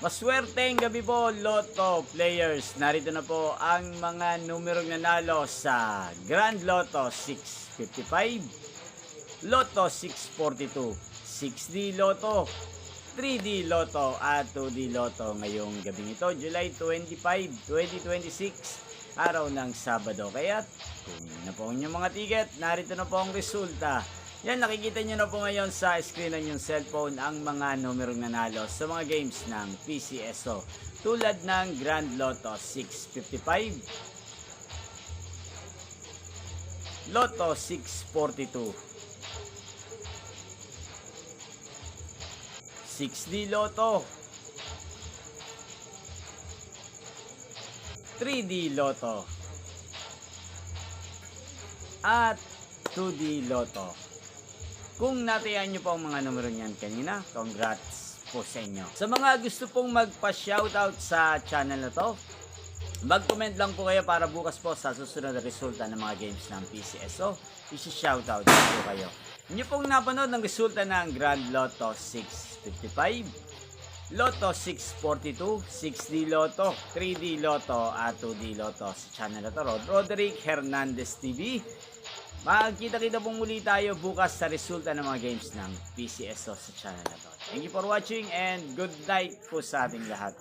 Maswerteng gabi po, Lotto players. Narito na po ang mga numerong nanalo sa Grand Lotto 655, Lotto 642, 6D Lotto, 3D Lotto at 2D Lotto ngayong gabing ito, July 25, 2026, araw ng Sabado. Kaya kunin na po ang inyong mga ticket. Narito na po ang resulta. Yan, nakikita nyo na po ngayon sa screen ng yung cellphone ang mga numerong nanalo sa mga games ng PCSO. Tulad ng Grand Lotto 655, Lotto 642, 6D Lotto, 3D Lotto, at 2D Lotto. Kung natayan nyo po ang mga numero niyan kanina, congrats po sa inyo. Sa mga gusto pong magpa-shoutout sa channel na to, mag-comment lang po kayo para bukas po sa susunod na resulta ng mga games ng PCSO, isi-shoutout po kayo. Inyo pong napanood ng resulta ng Grand Lotto 655, Lotto 642, 6D Lotto, 3D Lotto at 2D Lotto sa channel na to, Roderick Hernandez TV. Magkita-kita pong muli tayo bukas sa resulta ng mga games ng PCSO sa channel na to. Thank you for watching and good night po sa ating lahat.